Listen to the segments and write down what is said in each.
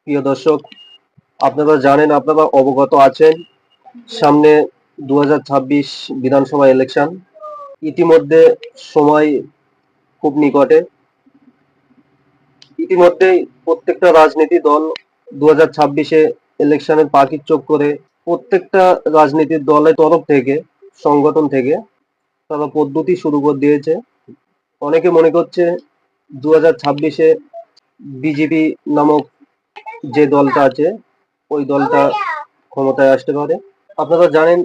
প্রিয় দর্শক, আপনারা জানেন, আপনারা অবগত আছেন, সামনে 2026 বিধানসভা ইলেকশন। ইতিমধ্যে সময় খুব নিকটে। ইতিমধ্যেই প্রত্যেকটা রাজনীতি দল 2026-এ ইলেকশনের পাখির চোখ করে প্রত্যেকটা রাজনীতির দলের তরফ থেকে, সংগঠন থেকে তারা পদ্ধতি শুরু করে দিয়েছে। অনেকে মনে করছে 2026-এ বিজেপি নামক যে দলটা আছে ওই দলটা ক্ষমতায় আসতে পারে। আপনারা জানেন,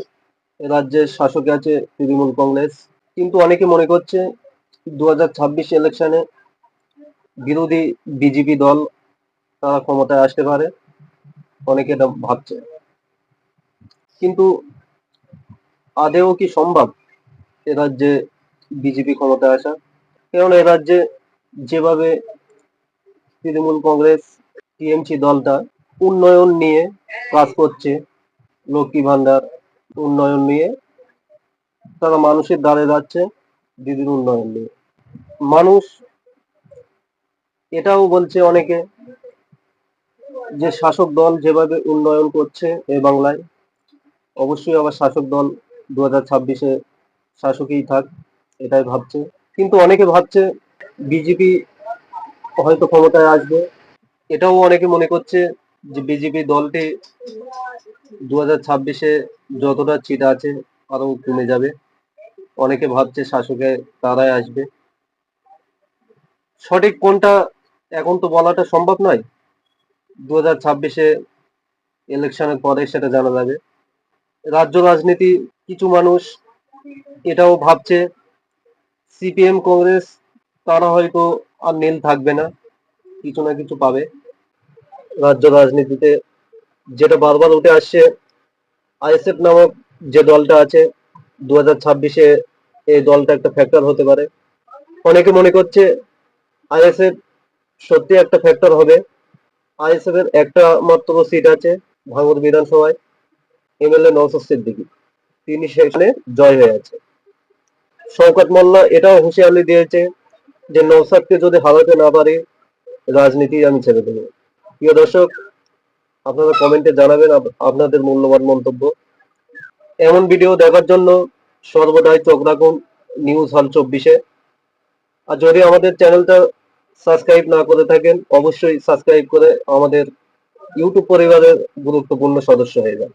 রাজ্যের শাসকে আছে তৃণমূল কংগ্রেস, কিন্তু অনেকে মনে করছে 2026 ইলেকশনে বিরোধী বিজেপি দল তারা ক্ষমতায় আসতে পারে। অনেকে এটা ভাবছে, কিন্তু আদেও কি সম্ভব এ রাজ্যে বিজেপি ক্ষমতায় আসা? কারণ এ রাজ্যে যেভাবে তৃণমূল কংগ্রেস টিএমসি দলটা উন্নয়ন নিয়ে কাজ করছে, লক্ষ্মী ভান্ডার উন্নয়ন নিয়ে তারা মানুষের দ্বারে যাচ্ছে, দিদির উন্নয়ন নিয়ে মানুষ এটাও বলছে অনেকে যে শাসক দল যেভাবে উন্নয়ন করছে এই বাংলায়, অবশ্যই আবার শাসক দল 2026-এ শাসকই থাক, এটাই ভাবছে। কিন্তু অনেকে ভাবছে বিজেপি হয়তো ক্ষমতায় আসবে। এটাও অনেকে মনে করছে যে বিজেপি দলটি 2026-এ যতটা সিট আছে আরো কমে যাবে। অনেকে ভাবছে শাসকে তারাই আসবে। সঠিক কোনটা এখন তো বলাটা সম্ভব নয়। 2026-এ ইলেকশনের পরে সেটা জানা যাবে। রাজ্য রাজনীতি কিছু মানুষ এটাও ভাবছে সিপিএম কংগ্রেস তারা হয়তো আর নীল থাকবে না, কিছু না কিছু পাবে। রাজ্য রাজনীতিতে যেটা বারবার উঠে আসছে, আইএসএফ নামক যে দলটা আছে 2026-এ এই দলটা একটা ফ্যাক্টর হতে পারে। অনেকে মনে করছে আইএসএফ সত্যি একটা ফ্যাক্টর হবে। আইএসএফ এর একটা মাত্র সিট আছে ভাঙড় বিধানসভায়, এমএলএ নওশাদ সিদ্দিকী, তিনি সেখানে জয় হয়ে আছে। শওকত মোল্লা এটাও হুঁশিয়ারি দিয়েছে যে নওশাদকে যদি হারাতে না পারে রাজনীতি আমি ছেড়ে দেবো। প্রিয় দর্শক, আপনারা কমেন্টে জানাবেন আপনাদের মূল্যবান মন্তব্য। এমন ভিডিও দেখার জন্য সর্বদাই চোখ রাখুন নিউজ হল 24-এ। আর যদি আমাদের চ্যানেলটা সাবস্ক্রাইব না করে থাকেন, অবশ্যই সাবস্ক্রাইব করে আমাদের ইউটিউব পরিবারের গুরুত্বপূর্ণ সদস্য হয়ে যান।